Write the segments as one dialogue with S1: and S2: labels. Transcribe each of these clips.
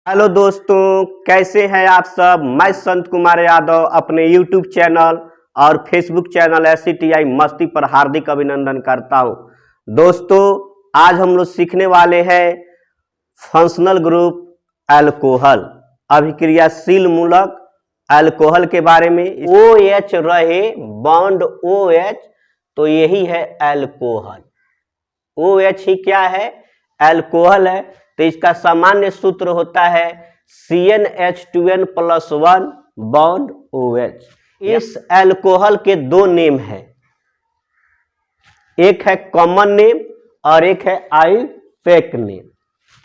S1: Hello दोस्तों, कैसे हैं आप सब। मैं संत कुमार यादव अपने YouTube चैनल और Facebook चैनल SCTI मस्ती पर हार्दिक अभिनंदन करता हूं। दोस्तों, आज हम लोग सीखने वाले हैं फंक्शनल ग्रुप अल्कोहल, अभिक्रियाशील मूलक अल्कोहल के बारे में। OH रहे बॉन्ड OH, तो यही है अल्कोहल। OH ही क्या है? अल्कोहल है। तो इसका सामान्य सूत्र होता है CnH2n+1 बॉन्ड OH। इस अल्कोहल के दो नेम हैं, एक है कॉमन नेम और एक है आईफेक नेम।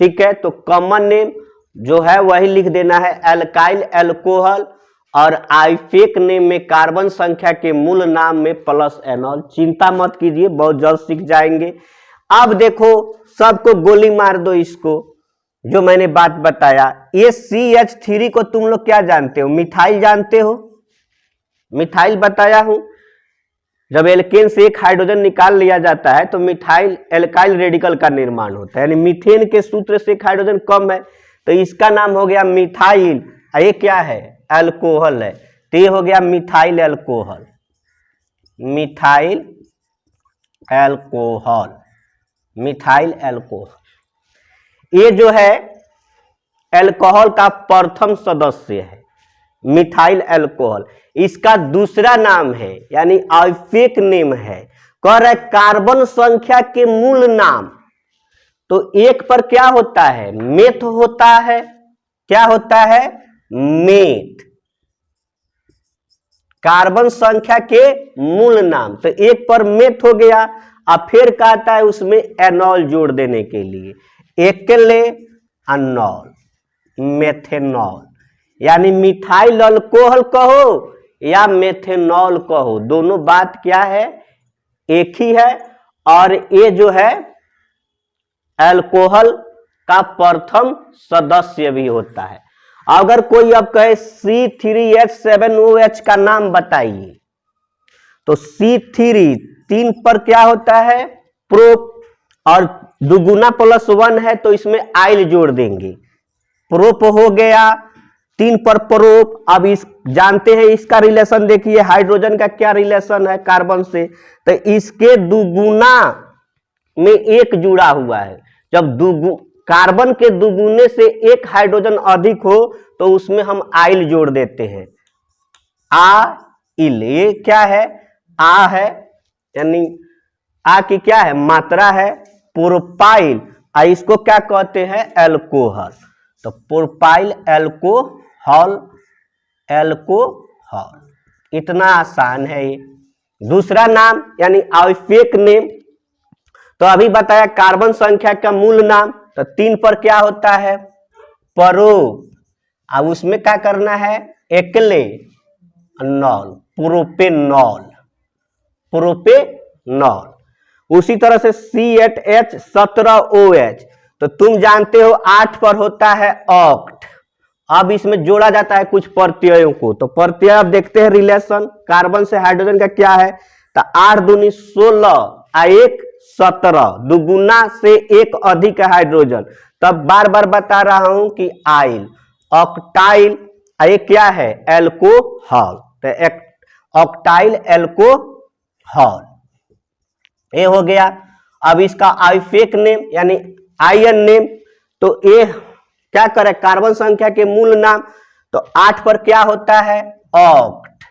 S1: ठीक है, तो कॉमन नेम जो है वही लिख देना है अल्काइल अल्कोहल, और आईफेक नेम में कार्बन संख्या के मूल नाम में प्लस एनॉल। चिंता मत कीजिए, बहुत जल्द सीख जाएंगे। अब देखो, सबको गोली मार दो इसको, जो मैंने बात बताया। ये CH3 को तुम लोग क्या जानते हो? मिथाइल जानते हो? मिथाइल बताया हूं। जब एल्केन से एक हाइड्रोजन निकाल लिया जाता है तो मिथाइल एल्काइल रेडिकल का निर्माण होता है, यानी मीथेन के सूत्र से एक हाइड्रोजन कम है, तो इसका नाम हो गया मिथाइल। ये क्या है? अल्कोहल है। तो ये हो गया methyl alcohol. Methyl alcohol, methyl alcohol. ये जो है अल्कोहल का प्रथम सदस्य है, मिथाइल अल्कोहल। इसका दूसरा नाम है, यानी आईफेक नेम है। कह रहे कार्बन संख्या के मूल नाम। तो एक पर क्या होता है? मेथ होता है। क्या होता है? मेथ। कार्बन संख्या के मूल नाम, तो एक पर मेथ हो गया। अब फिर कहता है उसमें एनॉल जोड़ देने के लिए, एकले अनॉल, मेथेनॉल। यानी मिथाइल अल्कोहल कहो या मेथेनॉल कहो, दोनों बात क्या है? एक ही है। और ये जो है अल्कोहल का प्रथम सदस्य भी होता है। अगर कोई अब कहे C3H7OH का नाम बताइए, तो C3 3 पर क्या होता है? प्रोप, और दुगुना +1 है तो इसमें आइल जोड़ देंगे, प्रोप हो गया। 3 पर प्रोप। अब इस जानते हैं इसका रिलेशन, देखिए हाइड्रोजन का क्या रिलेशन है कार्बन से, तो इसके दुगुना में एक जुड़ा हुआ है। जब कार्बन के दुगुने से एक हाइड्रोजन अधिक हो तो उसमें हम आइल जोड़ देते हैं, आइल। ये क्या है? आ है, यानी आ की क्या है? मात्रा है। प्रोपाइल, इसको क्या कहते हैं? अल्कोहल। तो प्रोपाइल अल्कोहल, अल्कोहल। इतना आसान है ये। दूसरा नाम यानी आईफेक नेम, तो अभी बताया कार्बन संख्या का मूल नाम, तो 3 पर क्या होता है? परो। अब उसमें क्या करना है? एकले अनॉल, प्रोपेनॉल, प्रोपेनॉल। उसी तरह से C8H17OH, तो तुम जानते हो 8 पर होता है ऑक्ट। अब इसमें जोड़ा जाता है कुछ प्रत्ययों को, तो प्रत्यय अब देखते हैं रिलेशन कार्बन से हाइड्रोजन का क्या है। तो 8 दूनी 16, 1 17, दुगुना से एक अधिक है हाइड्रोजन। तब बार बार बता रहा हूं कि आइल, ऑक्टाइल। ये क्या है? एल्कोहल। तो ऑक्टाइल एल्कोहल, ये हो गया। अब इसका आईफेक नेम यानी आयन नेम, तो ये क्या करे? कार्बन संख्या के मूल नाम, तो 8 पर क्या होता है? ऑक्ट,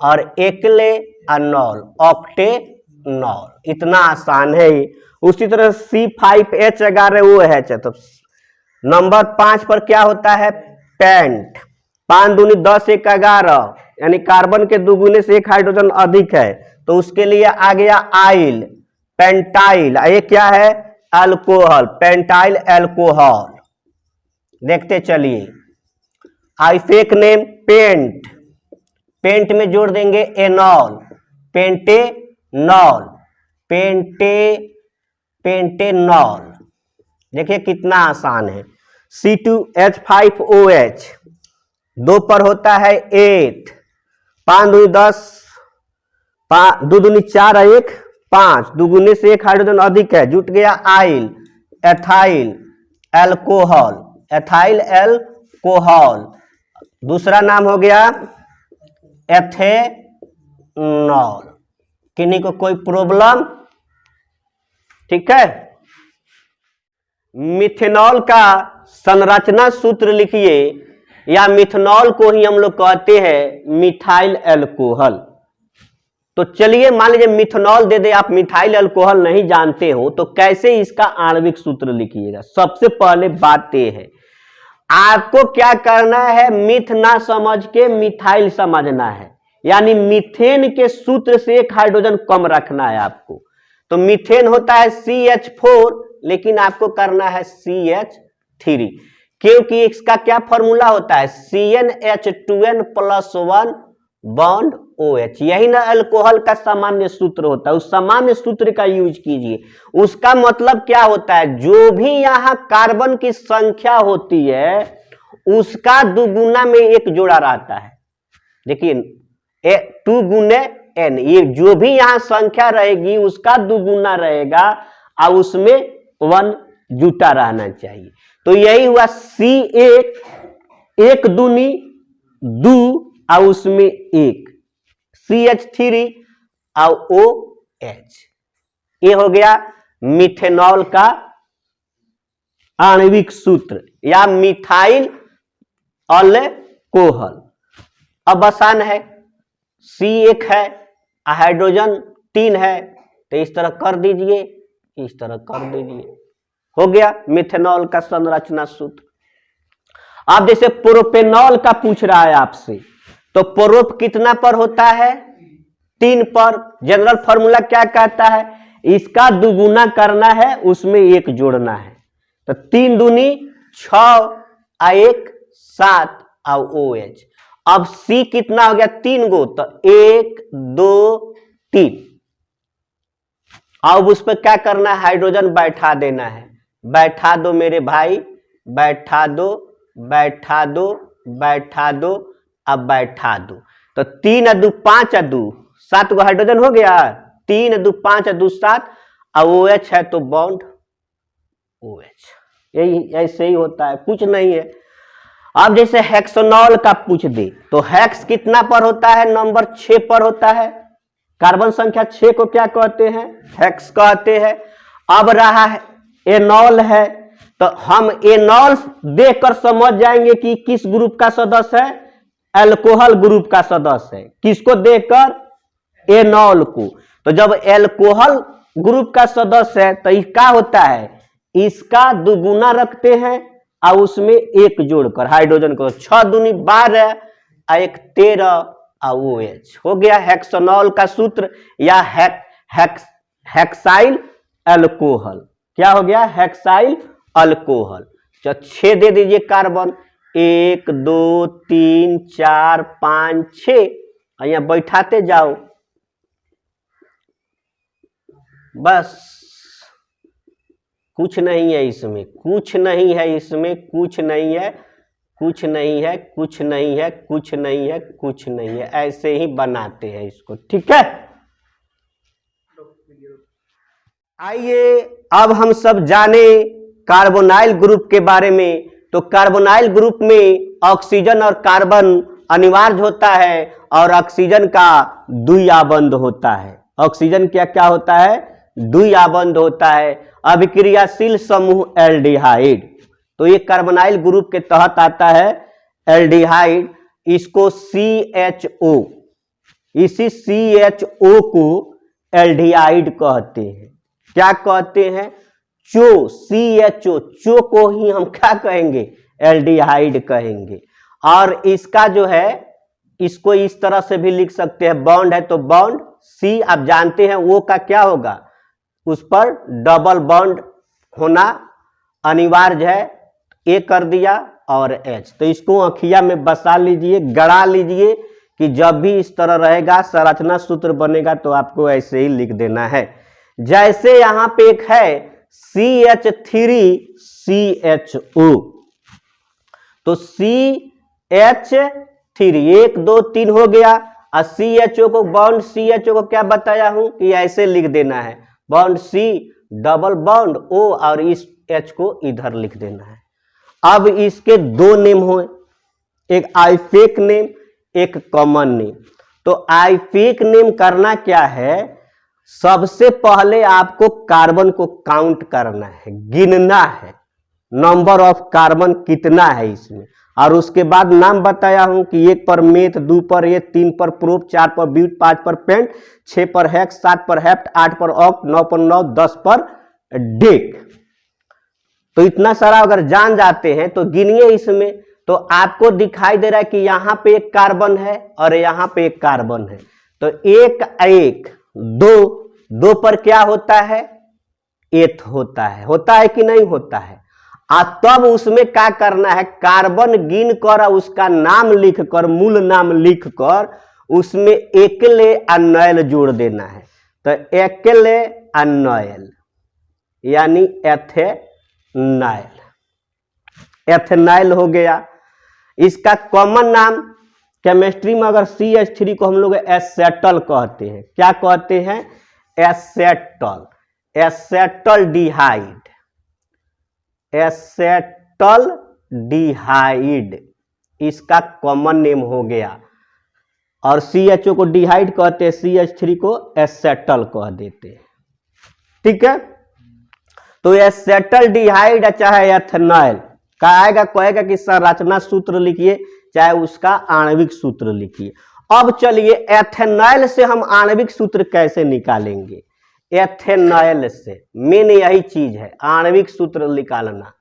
S1: और एकले अनॉल, ऑक्टेनॉल। इतना आसान है ये। उसी तरह C5H11OH है, तो नंबर 5 पर क्या होता है? पेंट। 5 दूनी 10, 1 11, यानी कार्बन के दुगुने से एक हाइड्रोजन अधिक है, तो उसके लिए आ गया आइल, पेंटाइल। ये क्या है? Alcohol, pentyl alcohol. देखते चलिए। आईफेक नेम पेंट, पेंट में जोड़ देंगे एनॉल, पेंटेनॉल, पेंटेनॉल। देखिए कितना आसान है। C2H5OH 2 पर होता है 8, 5 दूनी 10, 2 दूनी 4, 1 5, दुगुने से एक हाइड्रोजन अधिक है, जुट गया आइल, एथाइल, अल्कोहल। एथाइल एल्कोहल, दूसरा नाम हो गया एथेनॉल। किन्हीं को कोई प्रॉब्लम? ठीक है। मिथेनॉल का संरचना सूत्र लिखिए, या मिथेनॉल को ही हम लोग कहते हैं मिथाइल अल्कोहल। तो चलिए मान लीजिए मिथेनॉल दे दे, आप मिथाइल अल्कोहल नहीं जानते हो तो कैसे इसका आणविक सूत्र लिखिएगा। सबसे पहले बात यह है, आपको क्या करना है, मिथ ना समझ के मिथाइल समझना है, यानी मीथेन के सूत्र से एक हाइड्रोजन कम रखना है आपको। तो मीथेन होता है CH4, लेकिन आपको करना है CH3, क्योंकि इसका क्या फॉर्मूला होता है, CnH2n+1 बॉन्ड OH। यही ना अल्कोहल का सामान्य सूत्र होता है, उस सामान्य सूत्र का यूज कीजिए। उसका मतलब क्या होता है, जो भी यहां कार्बन की संख्या होती है उसका दुगुना में एक जोड़ा रहता है। देखिए 2 गुने n, ये जो भी यहां संख्या रहेगी उसका दुगुना रहेगा और उसमें 1 जुटा रहना चाहिए। तो यही हुआ C1, 1 दूनी 2 और उसमें 1, CH3 और OH। ये हो गया मिथेनॉल का आणविक सूत्र या मिथाइल अल्कोहल। अब आसान है, C1 है, हाइड्रोजन 3 है, तो इस तरह कर दीजिए, इस तरह कर दीजिए, हो गया मिथेनॉल का संरचना सूत्र। अब जैसे प्रोपेनॉल का पूछ रहा है आपसे, तो प्रोप कितना पर होता है, 3 पर। जनरल फॉर्मूला क्या कहता है, इसका दुगुना करना है, उसमें 1 जोड़ना है। तो 3 दूनी 6 और 1 7 और OH। अब C कितना हो गया, 3 गो, तो 1 2 3। अब उस पर क्या करना है, हाइड्रोजन बैठा देना है। बैठा दो मेरे भाई, बैठा दो, बैठा दो, बैठा दो, अब बैठा दो। तो 3 और 2 5 और 2 7 गो हाइड्रोजन हो गया। 3 और 2 5 और 2 7 और OH है तो बॉन्ड OH। यही ऐसे ही होता है, कुछ नहीं है। अब जैसे हेक्सोनॉल का पूछ दे, तो हेक्स कितना पर होता है, नंबर 6 पर होता है। कार्बन संख्या 6 को क्या कहते हैं, हेक्स कहते हैं। अब रहा है एनॉल है, तो हम एनॉल देखकर समझ जाएंगे कि किस ग्रुप का सदस्य है, अल्कोहल ग्रुप का सदस्य है। किसको देखकर, एनॉल को। तो जब अल्कोहल ग्रुप का सदस्य है तो क्या होता है, इसका दुगुना रखते हैं और उसमें 1 जोड़कर हाइड्रोजन को, 6 दूनी 12 और 1 13 और OH। हो गया हेक्सोनॉल का सूत्र या हेक्साइल अल्कोहल। क्या हो गया, हेक्साइल अल्कोहल। 6 दे दीजिए कार्बन, 1 2 3 4 5 6, यहाँ बैठाते जाओ बस। कुछ नहीं है इसमें, कुछ नहीं है इसमें, कुछ नहीं है, कुछ नहीं है, कुछ नहीं है, कुछ नहीं है, कुछ नहीं है, ऐसे ही बनाते हैं इसको। ठीक है, आइए अब हम सब जाने कार्बोनाइल ग्रुप के बारे में। तो कार्बोनाइल ग्रुप में ऑक्सीजन और कार्बन अनिवार्य होता है और ऑक्सीजन का द्विआबंध होता है। ऑक्सीजन क्या क्या होता है, द्विआबंध होता है। अभिक्रियाशील समूह एल्डिहाइड, तो ये कार्बोनाइल ग्रुप के तहत आता है एल्डिहाइड। इसको CHO, इसी CHO को एल्डिहाइड कहते हैं। क्या कहते हैं, चो, CHO, चो को ही हम क्या कहेंगे, एल्डिहाइड कहेंगे। और इसका जो है, इसको इस तरह से भी लिख सकते हैं, बॉन्ड है तो बॉन्ड C, आप जानते हैं O का क्या होगा, उस पर डबल बॉन्ड होना अनिवार्य है। A कर दिया और H, तो इसको अखिया में बसा लीजिए, गड़ा लीजिए कि जब भी इस तरह रहेगा संरचना सूत्र बनेगा तो आपको ऐसे ही लिख देना है। जैसे यहां पे एक है CH3CHO, तो CH3 1 2 3 हो गया, और CHO को, बॉन्ड CHO को क्या बताया हूं कि ऐसे लिख देना है, bond C double bond O और इस H को इधर लिख देना है। अब इसके दो नेम हुए, एक आइफेक नेम, एक कॉमन नेम। तो आइफेक नेम करना क्या है, सबसे पहले आपको कार्बन को काउंट करना है, गिनना है, नंबर ऑफ कार्बन कितना है इसमें, और उसके बाद नाम बताया हूं कि 1 पर मेथ, 2 पर ये, 3 पर प्रोप, 4 पर ब्यूट, 5 पर पेंट, 6 पर हेक्स, 7 पर हेप्ट, 8 पर ऑक्ट, 9 पर नौ, 10 पर डेक। तो इतना सारा अगर जान जाते हैं तो गिनिए इसमें, तो आपको दिखाई दे रहा है कि यहां पे एक कार्बन है और यहां पे एक कार्बन है। तो एक एक दो पर क्या होता है, एथ होता है कि नहीं होता है। तब उसमें क्या करना है, कार्बन गिन कर उसका नाम लिखकर, मूल नाम लिखकर उसमें एकले अनॉयल जोड़ देना है। तो एकले अनॉयल यानी एथेनाइल, एथेनाइल हो गया। इसका कॉमन नाम केमिस्ट्री में अगर CH3 को हम लोग एसेटल कहते हैं, क्या कहते हैं, एसेटल, एसेटल्डिहाइड, एसेटल्डिहाइड इसका कॉमन नेम हो गया। और CHO को डिहाइड कहते हैं, CH3 को एसेटल कह देते हैं, ठीक है। तो एसेटल्डिहाइड चाहे एथेनॉल का आएगा, कहेगा कि संरचना सूत्र लिखिए, चाहे उसका आणविक सूत्र लिखिए। अब चलिए एथेनॉल से हम आणविक सूत्र कैसे निकालेंगे, एथेनॉल से मेन यही चीज है, आणविक सूत्र निकालना,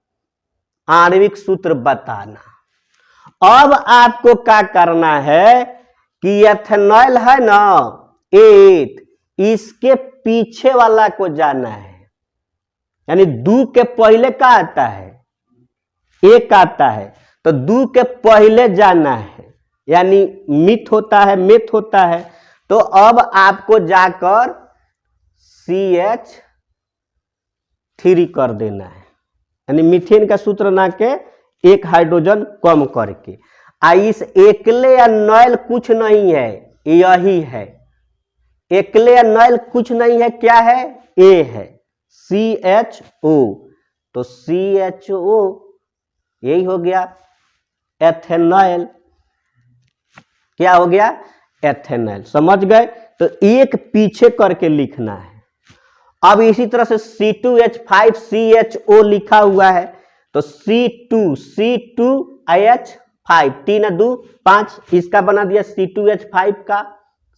S1: आणविक सूत्र बताना। अब आपको क्या करना है कि एथेनॉल है ना, एथ, इसके पीछे वाला को जाना है, यानी 2 के पहले क्या आता है, एक आता है, तो 2 के पहले जाना है, यानी मिथ होता है, मेथ होता है। तो अब आपको जाकर CH3 कर देना है, यानी मीथेन का सूत्र ना के एक हाइड्रोजन कम करके। इस एकले अनॉयल कुछ नहीं है, यही है, एकले अनॉयल कुछ नहीं है, क्या है, ए है, CHO। तो CHO यही हो गया एथेनॉल, क्या हो गया, एथेनॉल, समझ गए। तो एक पीछे करके लिखना है। अब इसी तरह से C2H5CHO लिखा हुआ है, तो C2H5, 3 2 5, इसका बना दिया C2H5 का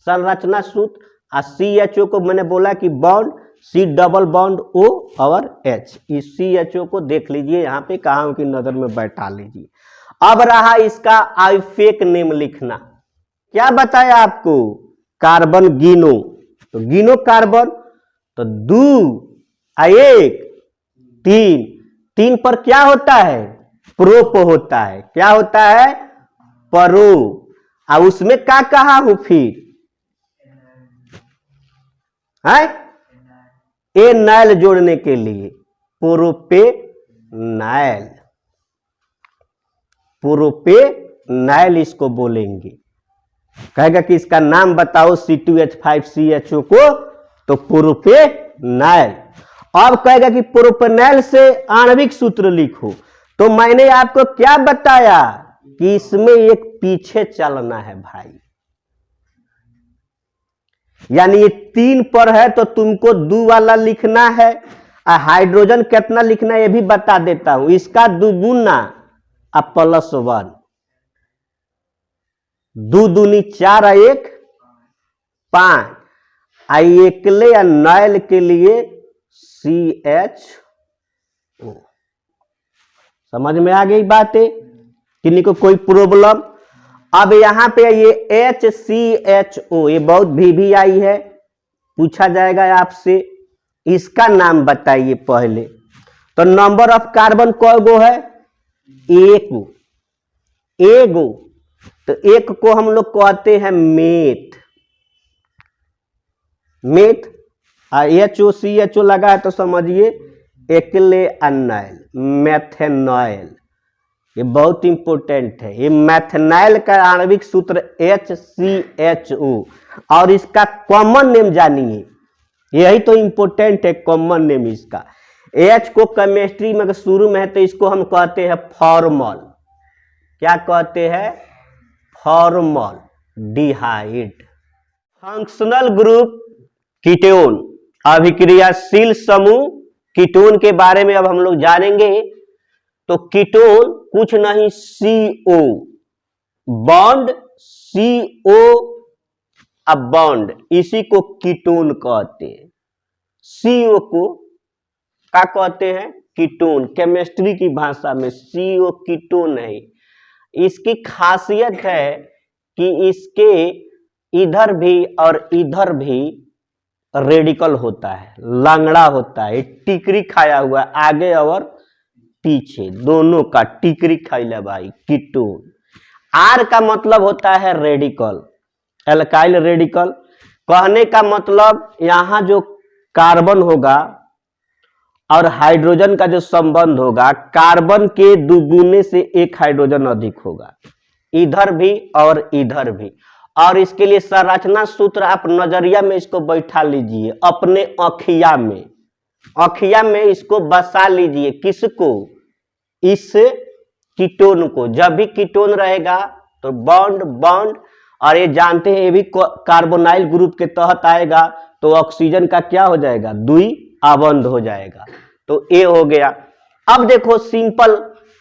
S1: संरचना सूत्र। और CHO को मैंने बोला कि bond C double bond O और H, इस CHO को देख लीजिए यहाँ पे, कहाँ की नजर में बैठा लीजिए। अब रहा इसका आइफेक नेम लिखना, क्या बताया आपको, कार्बन गिनो, तो गिनो कार्बन, तो 2 1 3, 3 पर क्या होता है, प्रोप होता है, क्या होता है, परो। और उसमें क्या कहा हूं फिर, है एनाइल जोड़ने के लिए, प्रोपेनाइल, प्रोपेनाइल इसको बोलेंगे। कहेगा कि इसका नाम बताओ C2H5CHO को, तो प्रोपेनाइल। अब कहेगा कि प्रोपेनाइल से आणविक सूत्र लिखो, तो मैंने आपको क्या बताया कि इसमें एक पीछे चलना है भाई, यानी ये 3 पर है तो तुमको 2 वाला लिखना है। हाइड्रोजन कितना लिखना है ये भी बता देता हूं, इसका 2 गुना +1, 2 दूनी 4 1 5। एकले अनॉयल के लिए CHO, समझ में आ गई बातें, किन्हीं को कोई प्रॉब्लम। अब यहां पे ये HCHO, ये बहुत VVI है, पूछा जाएगा आपसे, इसका नाम बताइए पहले। तो नंबर ऑफ कार्बन कौ गो है, एगो, तो एक को हम लोग कहते हैं मेथ, HOCHO लगा है तो समझिए एकले अनॉयल, मैथेनॉयल, ये बहुत इंपॉर्टेंट है। ये मैथेनॉयल का आणविक सूत्र HCHO, और इसका कॉमन नेम जानिए, यही तो इंपॉर्टेंट है, कॉमन नेम इसका H को केमिस्ट्री में शुरू में है तो इसको हम कहते हैं फॉर्मल। क्या कहते हैं? फॉर्मल डिहाइड। फंक्शनल ग्रुप कीटोन, अभिक्रियाशील समूह कीटोन के बारे में अब हम लोग जानेंगे। तो कीटोन कुछ नहीं, CO बॉन्ड, CO अब बॉन्ड, इसी को कीटोन कहते हैं। CO को क्या कहते हैं? कीटोन। केमिस्ट्री की भाषा में CO कीटोन है। इसकी खासियत है कि इसके इधर भी और इधर भी रेडिकल होता है, लंगड़ा होता है, टिकरी खाया हुआ है, आगे और पीछे दोनों का टिकरी खाइला भाई कीटोन। R का मतलब होता है रेडिकल, एल्काइल रेडिकल। कहने का मतलब यहां जो कार्बन होगा और हाइड्रोजन का जो संबंध होगा, कार्बन के दुगुने से एक हाइड्रोजन अधिक होगा, इधर भी और इधर भी। और इसके लिए संरचना सूत्र आप नजरिया में इसको बैठा लीजिए, अपने अखिया में, अखिया में इसको बसा लीजिए। किसको? इस कीटोन को। जब भी कीटोन रहेगा तो बॉन्ड बॉन्ड, और ये जानते हैं ये भी कार्बोनाइल ग्रुप के तहत आएगा, तो ऑक्सीजन का क्या हो जाएगा? द्विआबंध हो जाएगा। तो ये हो गया। अब देखो सिंपल,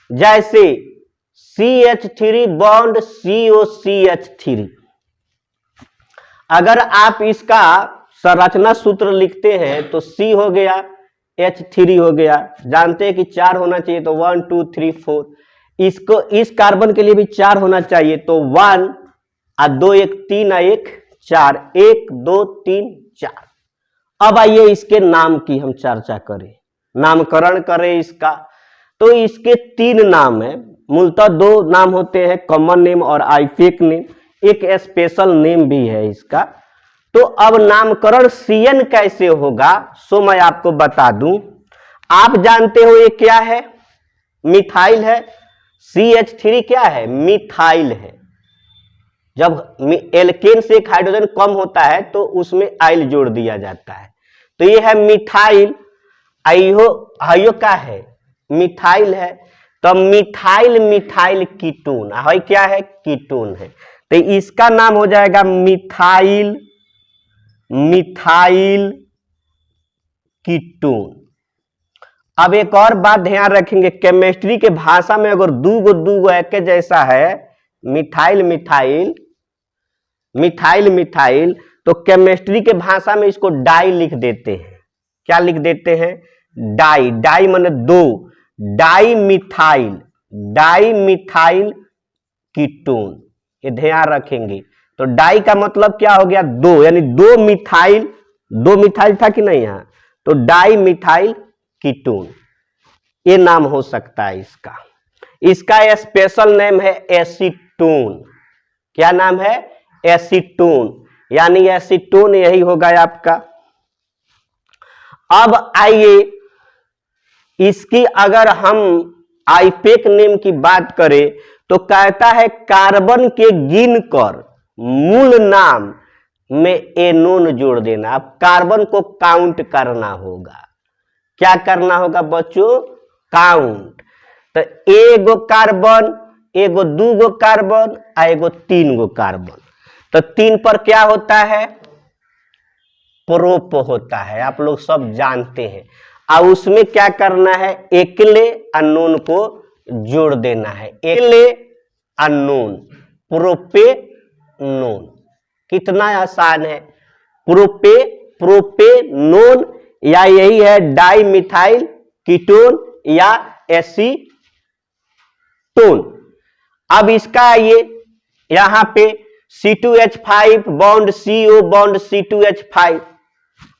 S1: जैसे CH3 बॉन्ड COCH3, अगर आप इसका संरचना सूत्र लिखते हैं तो C हो गया, H3 हो गया। जानते हैं कि 4 होना चाहिए, तो 1 2 3 4। इसको इस कार्बन के लिए भी 4 होना चाहिए, तो 1 और 2 1 3 और 1 4, 1 2 3 4। अब आइए इसके नाम की हम चर्चा करें, नामकरण करें इसका। तो इसके 3 नाम है, मूलतः 2 नाम होते हैं, कॉमन नेम और आईफेक नेम, एक स्पेशल नेम भी है इसका। तो अब नामकरण CN कैसे होगा सो मैं आपको बता दूं। आप जानते हो ये क्या है? मिथाइल है। CH3 क्या है? मिथाइल है। जब एल्केन से एक हाइड्रोजन कम होता है तो उसमें आइल जोड़ दिया जाता है, तो ये है मिथाइल। आइयो क्या है? मिथाइल है। तो मिथाइल मिथाइल कीटोन है, क्या है? कीटोन है। तो इसका नाम हो जाएगा मिथाइल मिथाइल कीटोन। अब एक और बात ध्यान रखेंगे, केमिस्ट्री के भाषा में अगर दूगो एक जैसा है, मिथाइल मिथाइल मिथाइल मिथाइल, तो केमिस्ट्री के भाषा में इसको डाई लिख देते हैं। क्या लिख देते हैं? डाई। डाई माने 2, डाई मिथाइल कीटोन, ये ध्यान रखेंगे। तो डाई का मतलब क्या हो गया? 2, यानी 2 मिथाइल था कि नहीं यहाँ, तो डाई मिथाइल कीटोन, ये नाम हो सकता है इसका। इसका स्पेशल नेम है एसीटोन। क्या नाम है? एसीटोन, यानी एसीटोन यही होगा आपका। अब आइए इसकी अगर हम आईपेक नेम की बात करें तो कहता है कार्बन के गिनकर मूल नाम में एनोन जोड़ देना। अब कार्बन को काउंट करना होगा। क्या करना होगा बच्चों? काउंट। तो एगो कार्बन, एगो 2 कार्बन और एगो 3 कार्बन, तो 3 पर क्या होता है? प्रोप होता है, आप लोग सब जानते हैं। और उसमें क्या करना है? एकले अननोन को जोड़ देना है। एकले अननोन, प्रोपेनोन। कितना आसान है? प्रोपेनोन, या यही है डाई मिथाइल कीटोन या एसीटोन। अब इसका आइए यहां पे C2H5 bond CO bond C2H5,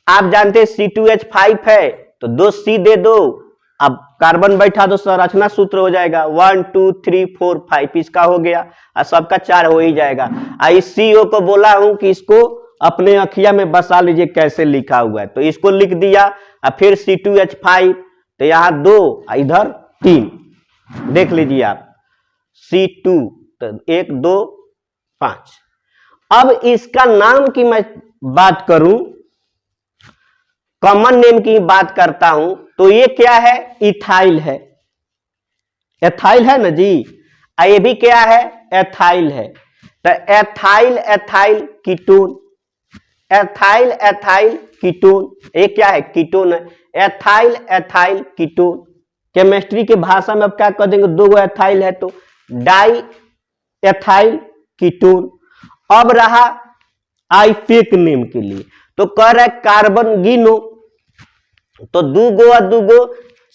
S1: आप जानते हैं C2H5 है तो 2 C दे दो। अब कार्बन बैठा तो संरचना सूत्र हो जाएगा 1 2 3 4 5, इसका हो गया और सबका 4 हो ही जाएगा। इस CO को बोला हूं कि इसको अपने अखिया में बसा लीजिए कैसे लिखा हुआ है, तो इसको लिख दिया और फिर C2H5, तो यहां 2 इधर 3, देख लीजिए आप C2, तो 1 2 5। अब इसका नाम की मैं बात करूं, कॉमन नेम की बात करता हूं, तो ये क्या है, इथाइल है, एथाइल है ना जी। ये भी क्या है, एथाइल है। तो ethyl ethyl ketone, ethyl ethyl ketone, ये क्या है, कीटोन है। एथाइल एथाइल कीटोन, केमिस्ट्री की भाषा में अब क्या कर देंगे, दो एथाइल है तो डाई एथाइल कीटोन। अब रहा आईपेक नेम के लिए, तो कह रहा है कार्बन गिनो, तो दो गो,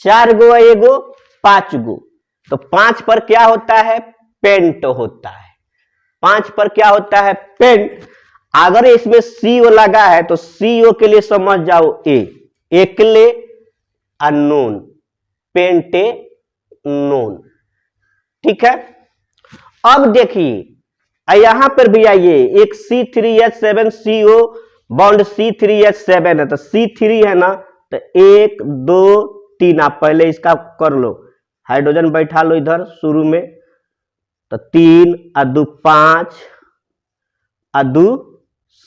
S1: चार गो, एगो, पांच गो, तो 5 पर क्या होता है, पेंट होता है। 5 पर क्या होता है, पेंट। अगर इसमें सीओ लगा है तो सीओ के लिए समझ जाओ एकले अनोन, पेंटे नोन, ठीक है। अब देखिए यहां पर भी आइए, एक C3H7CO बॉन्ड C3H7 है, तो C3 है ना, तो 1 2 3, आप पहले इसका कर लो, हाइड्रोजन बैठा लो इधर शुरू में, तो 3 2 5 2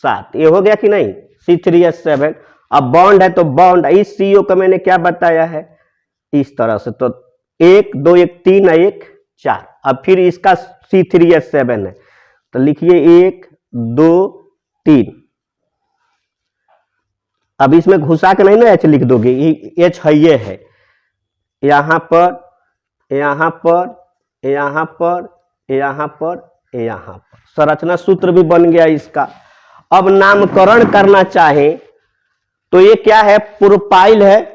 S1: 7, ये हो गया कि नहीं, C3H7। अब बॉन्ड है तो बॉन्ड, इस CO का मैंने क्या बताया है, इस तरह से, तो 1 2 1 3 1 4। अब फिर इसका C3H7 है, तो लिखिए 1 2 3। अब इसमें घुसा के नहीं ना H लिख दोगे, H है, ये है, यहां पर, यहां पर, यहां पर, यहां पर, यहां पर, संरचना सूत्र भी बन गया इसका। अब नामकरण करना चाहे तो ये क्या है, प्रोपाइल है।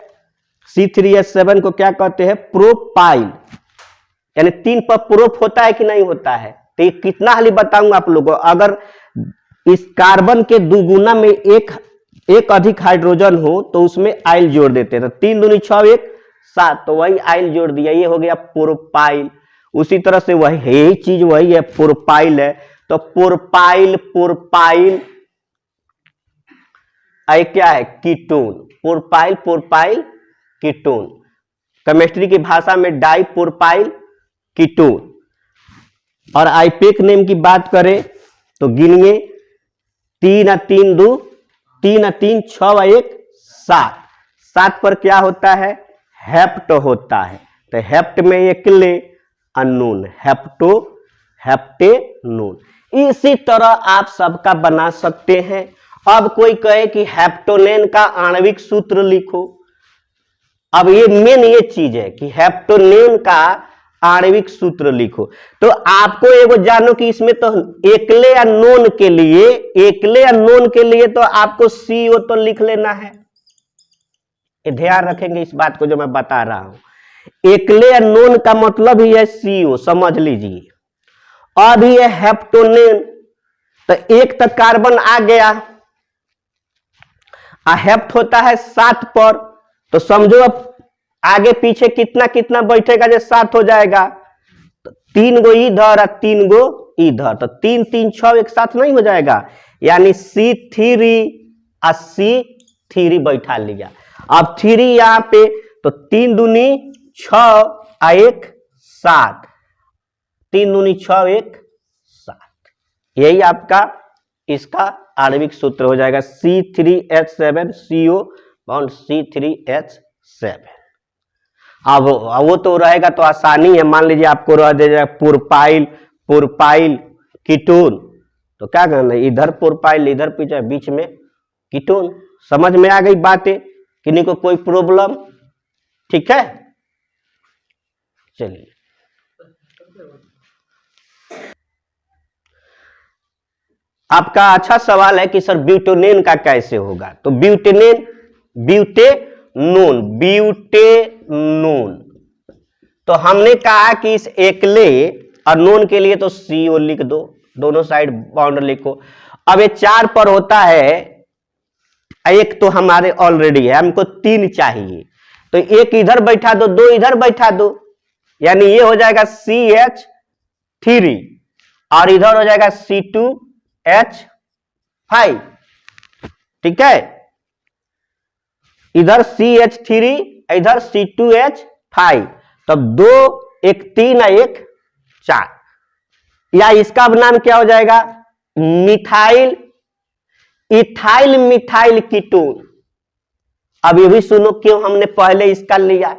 S1: C3H7 को क्या कहते हैं, प्रोपाइल, यानी 3 पर प्रोप होता है कि नहीं होता है। तो ये कितना हाली बताऊंगा आप लोगों को, अगर इस कार्बन के दुगुना में एक अधिक हाइड्रोजन हो तो उसमें आइल जोड़ देते हैं, तो 3 दूनी 6 1 7, तो वही आइल जोड़ दिया, ये हो गया प्रोपाइल। उसी तरह से वही चीज वही है, प्रोपाइल है, तो प्रोपाइल प्रोपाइल आई क्या है, ketone, propyl propyl ketone, chemistry की भाषा में डाई प्रोपाइल कीटोन। और आईपेक नेम की बात करें तो गिनिए, 3 3 2 3 3 6 1 7, 7 पर क्या होता है, हेप्ट होता है, तो हेप्ट में एकले अनोन, हेप्टो हेप्टेनोन। इसी तरह आप सबका बना सकते हैं। अब कोई कहे कि हेप्टोनेन का आणविक सूत्र लिखो, अब ये मेन ये चीज है कि हेप्टोनेन का आणविक सूत्र लिखो, तो आपको एगो जानो कि इसमें तो एकले या नोन के लिए, एकले या नोन के लिए तो आपको CO तो लिख लेना है, ध्यान रखेंगे इस बात को जो मैं बता रहा हूं। एकले या नोन का मतलब ही है CO, समझ लीजिए। अब ये हेप्टोनेन, तो एक तक कार्बन आ गया, हेप्ट होता है 7 पर, तो समझो अब आगे पीछे कितना कितना बैठेगा, जो 7 हो जाएगा, तो 3 गो इधर और 3 गो इधर, तो 3 3 6 एक साथ नहीं हो जाएगा, यानी C3 और C3 बैठा लिया। अब 3 यहां पे, तो 3 दूनी 6 और 1 7, 3 दूनी 6 1 7, यही आपका इसका आणविक सूत्र हो जाएगा, C3H7CO बॉन्ड C3H7। अब वो तो रहेगा तो आसानी है, मान लीजिए आपको रह जाएगा प्रोपाइल प्रोपाइल कीटोन, तो क्या करना है, इधर प्रोपाइल इधर पीछे बीच में कीटोन। समझ में आ गई बातें, किन्हीं को कोई प्रॉब्लम, ठीक है। चलिए आपका अच्छा सवाल है कि सर ब्यूटेनेन का कैसे होगा, तो ब्यूटेनेन, ब्यूटेनोन, ब्यूटेनोन, तो हमने कहा कि इस एकले और नोन के लिए तो CO लिख दो, दोनों साइड बॉन्ड लिखो। अब ये 4 पर होता है, एक तो हमारे ऑलरेडी है, हमको 3 चाहिए, तो एक इधर बैठा दो, 2 इधर बैठा दो, यानी ये हो जाएगा CH3 और इधर हो जाएगा C2H5, ठीक है, इधर CH3 इधर C2H5, तब 2 1 3 1 4, या इसका अब नाम क्या हो जाएगा, मिथाइल इथाइल मिथाइल कीटोन, अब ये भी सुनो क्यों हमने पहले इसका लिया।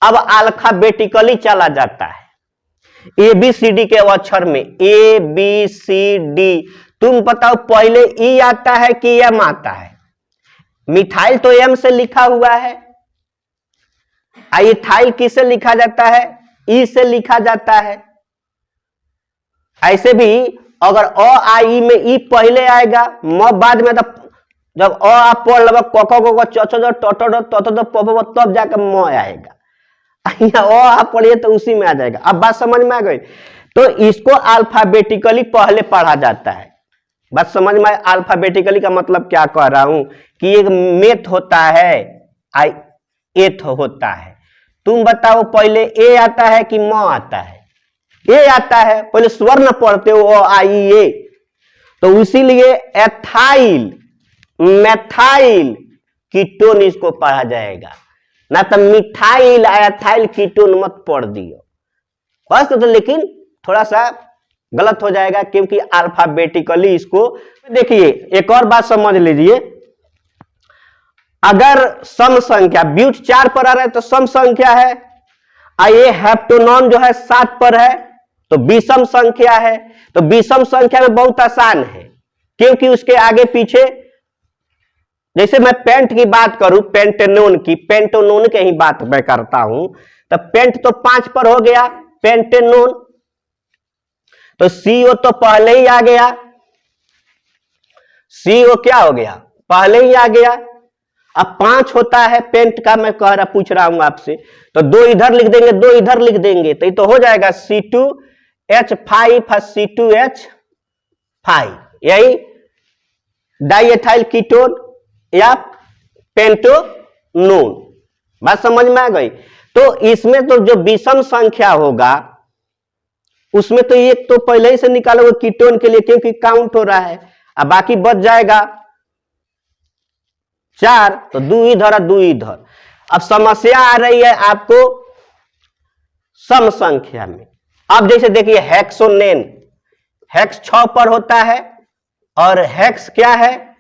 S1: अब अल्फाबेटिकली चला जाता है ए बी सी डी के अक्षर में, ए बी सी डी। तुम बताओ पहले ई आता है कि एम आता है? मिथाइल तो एम से लिखा हुआ है, इथाइल किससे लिखा जाता है? ई से लिखा जाता है। ऐसे भी अगर अ आ ई में ई पहले आएगा, म बाद में, तो जब अ आप पढ़ लब क ख ग घ च छ ज ट ट ड त थ द प फ ब तब जाकर म आएगा। यहाँ आप पढ़िए तो उसी में आ जाएगा। अब बात समझ में आ गई? तो इसको अल्फाबेटिकली पहले पढ़ा जाता है। बात समझ में? अल्फाबेटिकली का मतलब क्या कह रहा हूं कि एक मेथ होता है, एथ होता है। तुम बताओ पहले ए आता है कि म आता है? ए आता है, पहले स्वर्ण पढ़ते हो ओ आई ए। तो इसीलिए एथाइल मेथाइल कीटोन इसको पढ़ा जाएगा, ना तो मिथाइल एथाइल कीटोन मत पढ़ दियो बस। तो लेकिन थोड़ा सा गलत हो जाएगा क्योंकि अल्फाबेटिकली इसको देखिए। एक और बात समझ लीजिए, अगर सम संख्या ब्यूट 4 पर आ रहा है तो सम संख्या है, ये हेप्टोनॉन जो है 7 पर है तो विषम संख्या है। तो विषम संख्या में बहुत आसान है क्योंकि उसके आगे पीछे, जैसे मैं पेंट की बात करूं, पेंटेनोन की, पेंटोनोन की ही बात मैं करता हूं, तो पेंट तो 5 पर हो गया, पेंटेनोन तो सीओ तो पहले ही आ गया, सीओ क्या हो गया? पहले ही आ गया। अब 5 होता है पेंट का, मैं पूछ रहा हूं आपसे, तो 2 इधर लिख देंगे, 2 इधर लिख देंगे, तो ये तो हो जाएगा C2H5 C2H5, यही डाइएथाइल कीटोन या पेंटोनोन। बात समझ में आ गई? तो इसमें तो जो विषम संख्या होगा उसमें तो एक तो पहले ही से निकालोगे कीटोन के लिए क्योंकि काउंट हो रहा है, अब बाकी बच जाएगा 4, तो 2 इधर और 2 इधर। अब समस्या आ रही है आपको सम संख्या में। अब जैसे देखिए हेक्सोनेन, हेक्स 6 पर होता है और हेक्स क्या है,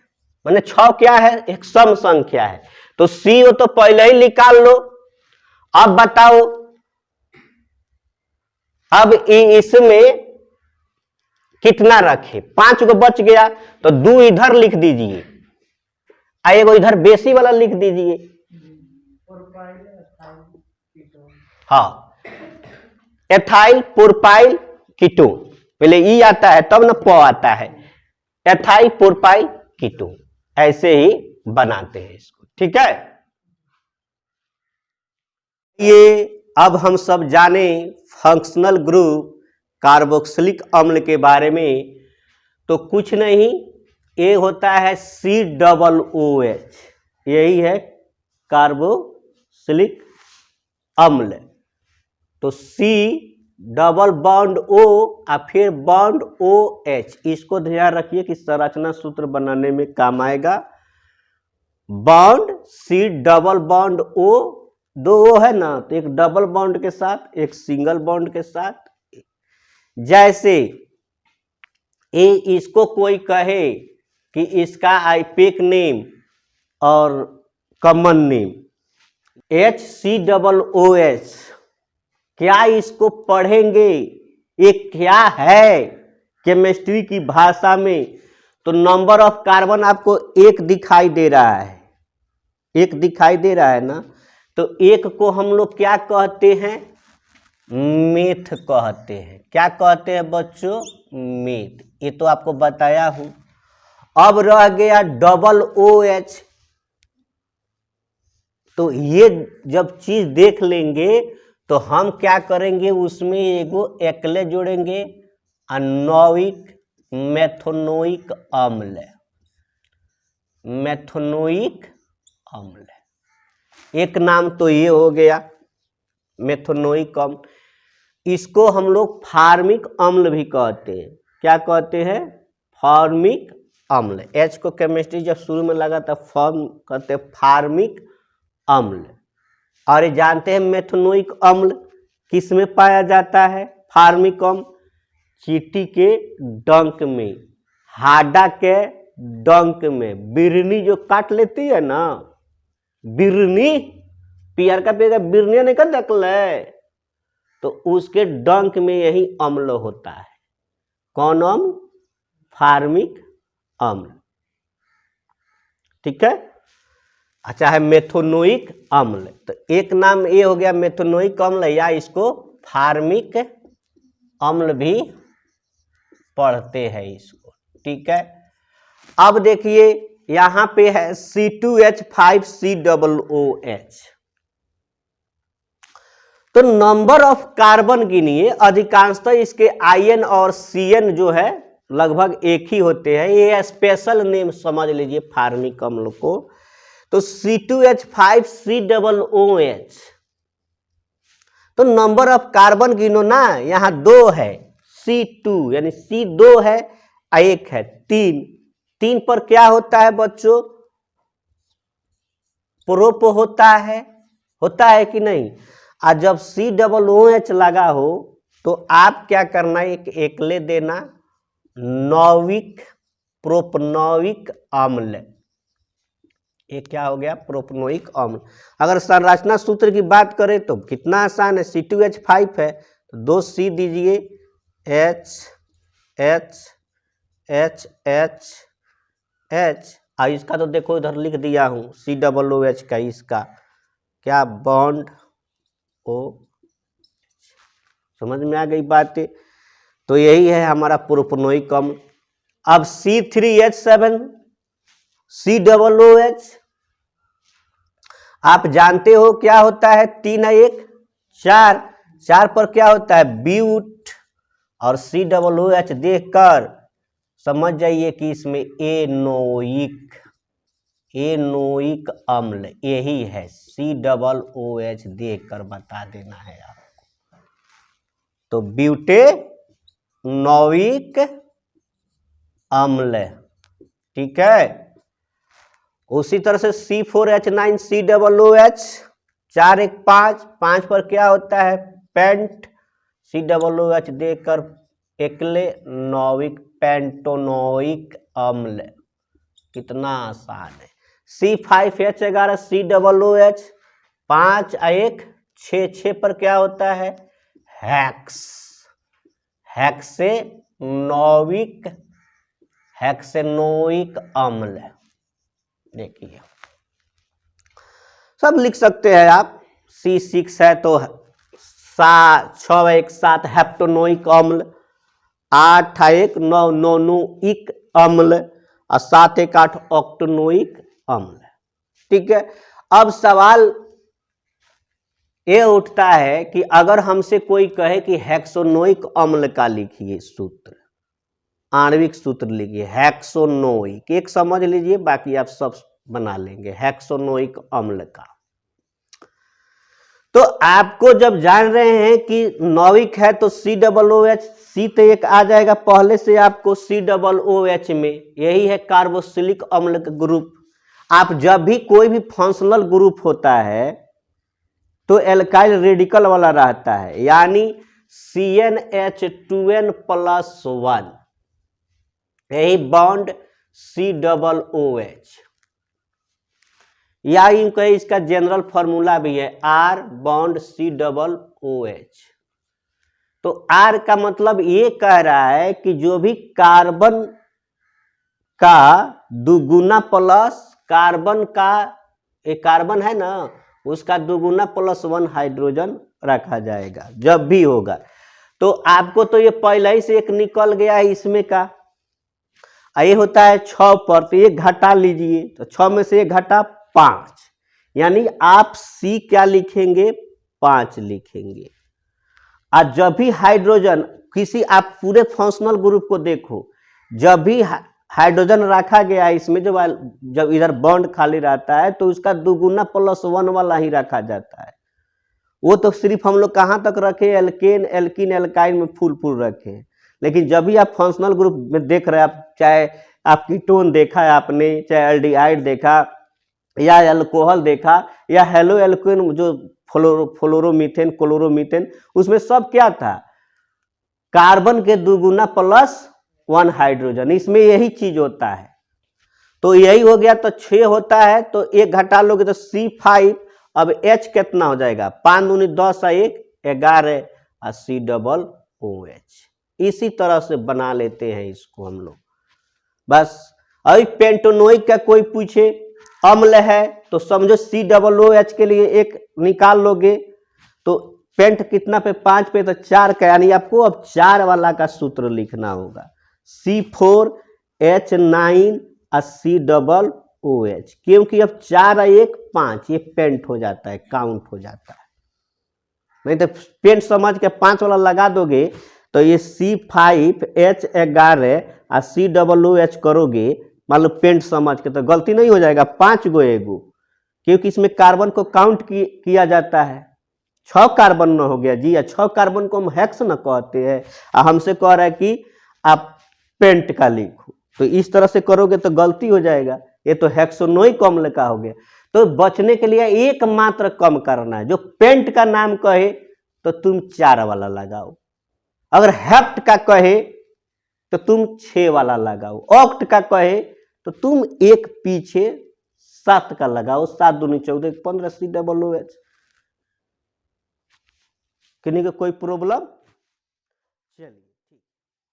S1: माने 6 क्या है? एक सम संख्या है। तो सीओ तो पहले ही निकाल लो। अब बताओ, अब इसमें कितना रखे? 5 को बच गया तो 2 इधर लिख दीजिए, एगो इधर बेसी वाला लिख दीजिए। हाँ, एथाइल प्रोपाइल कीटोन, पहले ई आता है तब ना प आता है, एथाइल प्रोपाइल कीटोन, ऐसे ही बनाते हैं इसको। ठीक है, ये अब हम सब जाने फंक्शनल ग्रुप कार्बोक्सिलिक अम्ल के बारे में। तो कुछ नहीं, ये होता है COOH, यही है कार्बोक्सिलिक अम्ल। तो C डबल बॉन्ड O और फिर बॉन्ड OH, इसको ध्यान रखिए कि संरचना सूत्र बनाने में काम आएगा। Bond C double bond O, 2 O है ना, तो एक डबल बॉन्ड के साथ एक सिंगल बॉन्ड के साथ। जैसे इसको कोई कहे कि इसका आईपेक नेम और कॉमन नेम HCOOH, क्या इसको पढ़ेंगे? ये क्या है केमिस्ट्री की भाषा में? तो नंबर ऑफ कार्बन आपको 1 दिखाई दे रहा है, 1 दिखाई दे रहा है ना, तो 1 को हम लोग क्या कहते हैं? मेथ कहते हैं। क्या कहते हैं बच्चों? मेथ। ये तो आपको बताया हूं। अब रह गया डबल OH, तो ये जब चीज देख लेंगे तो हम क्या करेंगे, उसमें एगो एकले जोड़ेंगे, अनोइक मेथोनोइक अम्ल, मेथोनोइक अम्ल, एक नाम तो ये हो गया मेथोनोइक अम्ल। इसको हम लोग फार्मिक अम्ल भी कहते हैं। क्या कहते हैं? फार्मिक अम्ल। H को केमिस्ट्री जब शुरू में लगा था फॉर्म कहते हैं फार्मिक अम्ल। और ये जानते हैं मेथोनोइक अम्ल किस में पाया जाता है? फार्मिक अम्ल चींटी के डंक में, हाडा के डंक में, बिरनी जो काट लेती है ना, बिरनी, पीआर का पेगा बिरनी नहीं कर सकल, तो उसके डंक में यही अम्ल होता है। कौन अम्ल? फार्मिक अम्ल। ठीक है। अच्छा है मेथोनोइक अम्ल, तो एक नाम ये हो गया मेथोनोइक अम्ल, या इसको फार्मिक अम्ल भी पढ़ते हैं इसको। ठीक है। अब देखिए यहां पे है C2H5COOH, तो नंबर ऑफ कार्बन गिनिए, अधिकांशतः इसके आयन और CN जो है लगभग एक ही होते हैं, ये स्पेशल नेम समझ लीजिए फार्मिक अम्ल को। तो C2H5COOH, तो नंबर ऑफ कार्बन गिनो ना, यहां 2 है, C2 यानी C 2 है, 1 है 3, 3 पर क्या होता है बच्चों? प्रोप होता है कि नहीं? और जब COOH लगा हो तो आप क्या करना, एक एकले देना, नौविक प्रोपनोइक अम्ल। ये क्या हो गया? प्रोपनोइक अम्ल। अगर संरचना सूत्र की बात करें तो कितना आसान है, C2H5 है तो 2 C दीजिए, H H H H H, और इसका तो देखो इधर लिख दिया हूं COOH का, इसका क्या बॉन्ड ओ, समझ में आ गई बातें? तो यही है हमारा प्रोपनोइक अम्ल। अब C3H7 COOH, आप जानते हो क्या होता है? 3 1 4, 4 पर क्या होता है? ब्यूट, और COOH देखकर समझ जाइए कि इसमें एनोइक अम्ल यही है, COOH देखकर बता देना है आपको। तो ब्यूटेनोइक अम्ल, ठीक है। उसी तरह से C4H9 COOH, 4 1 5, 5 पर क्या होता है? पेंट, COOH देकर एकले नौविक पेंटोनोइक अम्ल, कितना आसान है। C5H11 COOH, 5 1 6, 6 पर क्या होता है? हेक्सेनोइक अम्ल। देखिए सब लिख सकते हैं आप। C6 है तो 6 1 7 हेप्टोनोइक अम्ल, 8 1 9 नोनोइक अम्ल, और 7 1 8 ऑक्टेनोइक अम्ल। ठीक है। अब सवाल ये उठता है कि अगर हमसे कोई कहे कि हेक्सोनोइक अम्ल का लिखिए सूत्र, आणविक सूत्र लिखिए हेक्सोनोइक, एक समझ लीजिए, बाकी आप सब बना लेंगे हेक्सोनोइक अम्ल का। तो आपको जब जान रहे हैं कि नौविक है तो COOH, C तो एक आ जाएगा पहले से आपको COOH में, यही है कार्बोक्सिलिक अम्ल का ग्रुप। आप जब भी कोई भी फंक्शनल ग्रुप होता है तो एल्काइल रेडिकल वाला रहता है, यानी CnH2n+1, यही बॉन्ड COOH, या यूं कहे इसका जनरल फॉर्मूला भी है R बॉन्ड COOH। तो R का मतलब ये कह रहा है कि जो भी कार्बन का दुगुना प्लस कार्बन का, एक कार्बन है ना, उसका दुगुना +1 हाइड्रोजन रखा जाएगा जब भी होगा। तो आपको तो ये पहले ही से एक निकल गया है इसमें का, ये होता है 6 पर, तो ये घटा लीजिए, तो 6 में से एक घटा 5, यानी आप C क्या लिखेंगे? 5 लिखेंगे। और जब भी हाइड्रोजन किसी, आप पूरे फंक्शनल ग्रुप को देखो, जब भी हाइड्रोजन रखा गया है इसमें, जब इधर बॉन्ड खाली रहता है तो उसका दुगुना +1 वाला ही रखा जाता है। वो तो सिर्फ हम लोग कहाँ तक रखे? एल्केन, एल्किन, एल्काइन में फुल रखे। लेकिन जब भी आप फंक्शनल ग्रुप में देख रहे हैं, आप चाहे आप कीटोन देखा है आपने, चाहे एल्डिहाइड देखा, या अल्कोहल देखा, या हेलो एल्केन जो फ्लोरोमीथेन, क्लोरोमीथेन, उसमें सब क्या था? कार्बन के दुगुना +1 हाइड्रोजन, इसमें यही चीज होता है। तो यही हो गया, तो 6 होता है तो 1 घटा लोगे तो C5। अब H कितना हो जाएगा, 5 दूनी 10 और 1 11 और COOH। इसी तरह से बना लेते हैं इसको हम लोग बस। अभी पेंटोनोइक का कोई पूछे अम्ल है तो समझो COOH के लिए 1 निकाल लोगे तो पेंट कितना पे 5 पे तो 4 का, यानी आपको अब 4 वाला का सूत्र लिखना होगा, C4H9 और COOH, क्योंकि अब 4 और 1 5 ये पेंट हो जाता है, काउंट हो जाता है। नहीं तो पेंट समझ के 5 वाला लगा दोगे तो ये C5H11 और COOH करोगे, मान लो पेंट समझ के, तो गलती नहीं हो जाएगा 5 गो एगो, क्योंकि इसमें कार्बन को काउंट किया जाता है। 6 कार्बन न हो गया जी, 6 कार्बन को हम हेक्स न कहते हैं, हमसे कह रहा है कि आप पेंट का लिखो, तो इस तरह से करोगे तो गलती हो जाएगा, ये तो हेक्सोनोइक अम्ल का हो गया। तो बचने के लिए एक मात्र कम करना है, जो पेंट का नाम कहे तो तुम 4 वाला लगाओ, अगर हेप्ट का कहे तो तुम 6 वाला लगाओ, ऑक्ट का कहे तो तुम एक पीछे 7 का लगाओ, 7 दूनी 14 15 COOH। किन्हीं को कोई प्रॉब्लम? चलिए।